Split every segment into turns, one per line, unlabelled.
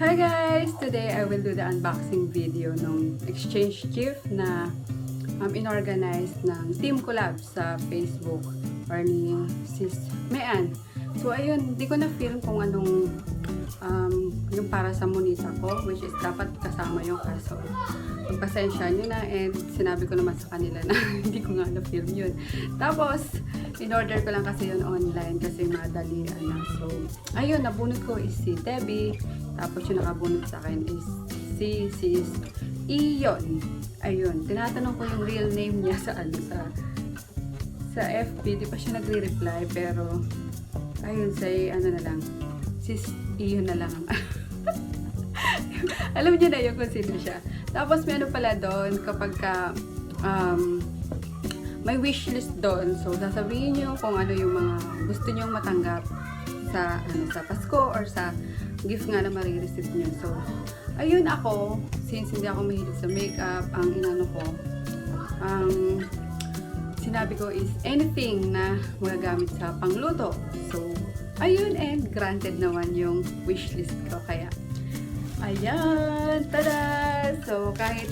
Hi guys! Today I will do the unboxing video ng exchange gift na inorganize ng Team Collab sa Facebook or ni Sis Mean. So ayun, hindi ko na film kung anong yung para sa monita ko, which is dapat kasama yung kaso. Pasensya nyo na, and sinabi ko naman sa kanila na hindi ko nga na-film yun. Tapos, in-order ko lang kasi yun online kasi madali na. So, ayun, nabunot ko is si Debbie. Tapos yung nakabunot sa akin is si Sis Iyon. Ayun, tinatanong ko yung real name niya sa sa FB. Di pa siya nagre-reply, pero ayun, say ano na lang, Sis Iyon na lang. Alam niyo na yun kung sino siya. Tapos may ano pala doon kapag ka may wishlist doon. So sasabihin niyo kung ano yung mga gusto niyo matanggap sa sa Pasko or sa gift nga na marireceive niyo. So ayun, ako, since hindi ako mahilig sa makeup, ang inano ko, sinabi ko is anything na magagamit sa pangluto. So ayun, and granted naman yung wishlist ko, kaya ayan, tada! So, kahit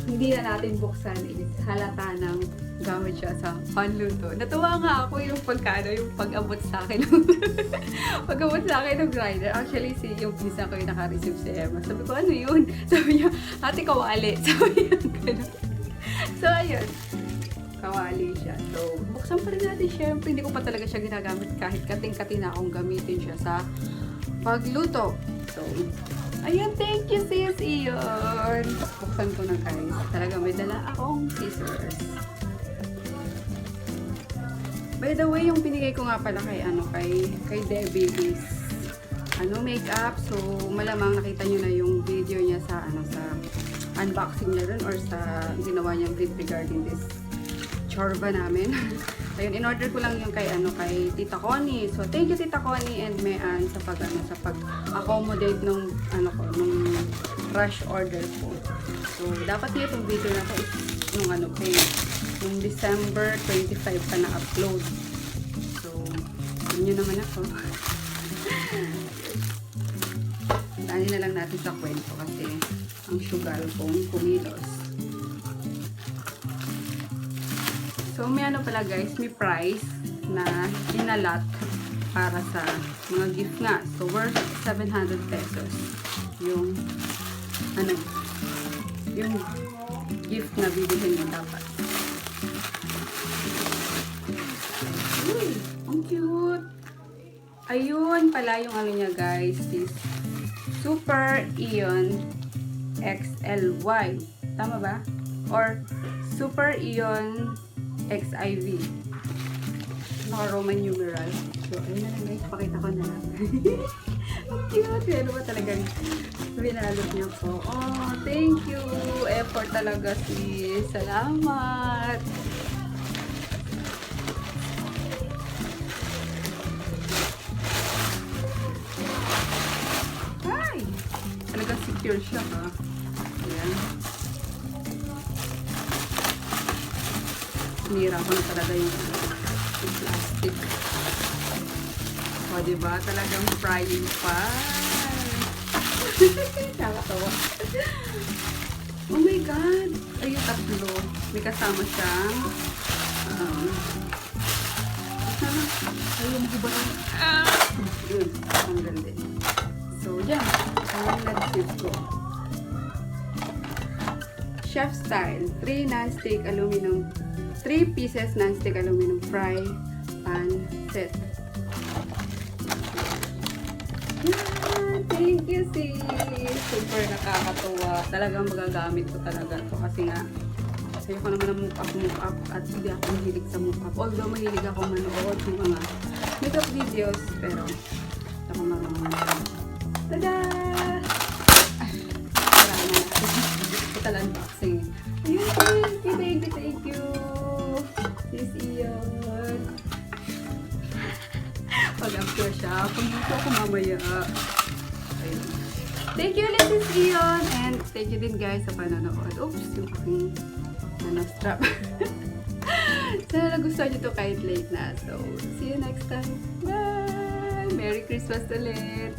hindi na natin buksan, is halata ng gamit siya sa panluto. Natuwa nga ako yung yung pag-abot sa akin pag-abot sa akin ng grinder. Actually, yung pinsan ko yung naka-receive si Emma. Sabi ko, ano yun? Sabi niya, ate, kawali. Sabi niya, gano'n. So, ayun. Kawali siya. So, buksan pa rin natin. Syempre, hindi ko pa talaga siya ginagamit kahit kating-kati na akong gamitin siya sa pagluto. So, ayan, thank you sis Iyon. Buksan ko na guys. Talaga may dala akong scissors. By the way, yung binigay ko nga pala kay Debbie is makeup. So malamang nakita niyo na yung video niya sa sa unboxing niya dun or sa ginawa niyang video regarding this chorba namin. Ayun, in-order ko lang yung kay Tita Connie. So, thank you Tita Connie and Mean sa pag-accommodate nung rush order ko. So, dapat niyo itong video na to is nung December 25 pa na-upload. So, yun naman ako. Dali na lang natin sa kwento kasi ang sugar kong kumilos. So, may pala guys, may price na inalat para sa mga gift nga. So, worth 700 pesos. Yung gift na bibilhin mo dapat. Uy, ang cute! Ayun pala yung niya guys, is Super Iyon XLY. Tama ba? Or Super Iyon XIV. Naka-Roman numeral. So, ayun na lang guys. Pakita ko na lang. Ang cute. Ano ba talagang binalot niyo po? Oh, thank you. Effort talaga sis. Salamat. Ay! Talagang secure siya ha. Ayan. Nira ko na talaga yung plastic. O, diba? Talagang frying pan. Nakakatawa. Oh my God! Ay, yung tatlo. May kasama siyang ayun, diba? Yun. Ang ganda. So, yan. Ang nag-sip ko. Chef style. 3 non-stick aluminum 3 pieces non-stick aluminum fry pan set. Yeah, thank you sis. Super nakakatuwa. Talagang magagamit ko talaga to kasi nga ayoko naman ng move up at hindi ako mahilig sa move up. Although mahilig ako manood ng mga makeup videos, pero ako marunong. Tada! Ito lang unboxing. Ayun, thank you. Sis Iyon. Pag-up ko siya. Pag-dito ako mamaya. Ayun. Thank you ulit Sis Iyon. And thank you din guys sa panonood. Oops, yung aking strap. Sana nagustuhan nyo ito kahit late na. So, see you next time. Bye! Merry Christmas ulit!